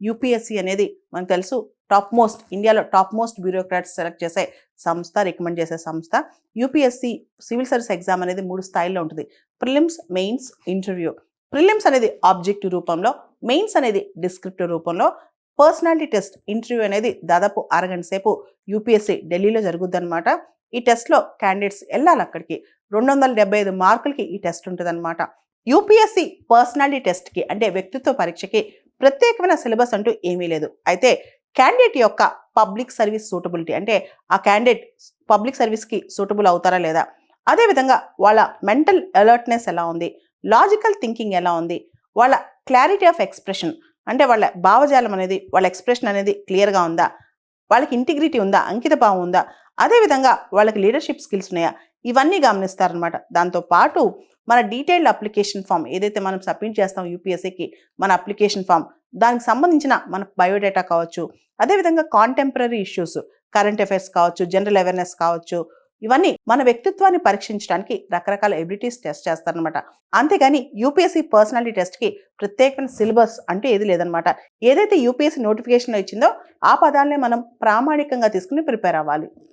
UPSC అనేది మనకు తెలుసు ఇండియాలో టాప్ మోస్ట్ బ్యూరోక్రాట్స్ సెలెక్ట్ చేసే సంస్థ, రికమెండ్ చేసే సంస్థ. యూపీఎస్సీ సివిల్ సర్వీస్ ఎగ్జామ్ అనేది 3 స్థాయిల్లో ఉంటుంది: ప్రిలిమ్స్, మెయిన్స్, ఇంటర్వ్యూ. ప్రిలిమ్స్ అనేది ఆబ్జెక్టివ్ రూపంలో, మెయిన్స్ అనేది డిస్క్రిప్టివ్ రూపంలో, పర్సనాలిటీ టెస్ట్ ఇంటర్వ్యూ అనేది దాదాపు అరగంట సేపు యూపీఎస్సీ ఢిల్లీలో జరుగుద్దన్నమాట. ఈ టెస్ట్లో క్యాండిడేట్స్ వెళ్ళాలి అక్కడికి. 275 మార్కులకి ఈ టెస్ట్ ఉంటుందన్నమాట. యూపీఎస్సీ పర్సనాలిటీ టెస్ట్కి అంటే వ్యక్తిత్వ పరీక్షకి ప్రత్యేకమైన సిలబస్ అంటూ ఏమీ లేదు. అయితే క్యాండిడేట్ యొక్క పబ్లిక్ సర్వీస్ సూటబిలిటీ, అంటే ఆ క్యాండిడేట్ పబ్లిక్ సర్వీస్కి సూటబుల్ అవుతారా లేదా, అదేవిధంగా వాళ్ళ మెంటల్ అలర్ట్నెస్ ఎలా ఉంది, లాజికల్ థింకింగ్ ఎలా ఉంది, వాళ్ళ క్లారిటీ ఆఫ్ ఎక్స్ప్రెషన్, అంటే వాళ్ళ భావజాలం అనేది, వాళ్ళ ఎక్స్ప్రెషన్ అనేది క్లియర్గా ఉందా, వాళ్ళకి ఇంటిగ్రిటీ ఉందా, అంకిత భావం ఉందా, అదేవిధంగా వాళ్ళకి లీడర్షిప్ స్కిల్స్ ఉన్నాయా, ఇవన్నీ గమనిస్తారనమాట. దాంతోపాటు మన డీటెయిల్డ్ అప్లికేషన్ ఫామ్ ఏదైతే మనం సబ్మిట్ చేస్తాం యూపీఎస్సీకి, మన అప్లికేషన్ ఫామ్, దానికి సంబంధించిన మన బయోడేటా కావచ్చు, అదేవిధంగా కాంటెంపరీ ఇష్యూస్, కరెంట్ అఫైర్స్ కావచ్చు, జనరల్ అవేర్నెస్ కావచ్చు, ఇవన్నీ మన వ్యక్తిత్వాన్ని పరీక్షించడానికి రకరకాల ఎబిలిటీస్ టెస్ట్ చేస్తారనమాట. అంతేగాని యూపీఎస్సీ పర్సనాలిటీ టెస్ట్కి ప్రత్యేకమైన సిలబస్ అంటే ఏది లేదనమాట. ఏదైతే యూపీఎస్సీ నోటిఫికేషన్లో ఇచ్చిందో ఆ పదాలనే మనం ప్రామాణికంగా తీసుకుని ప్రిపేర్ అవ్వాలి.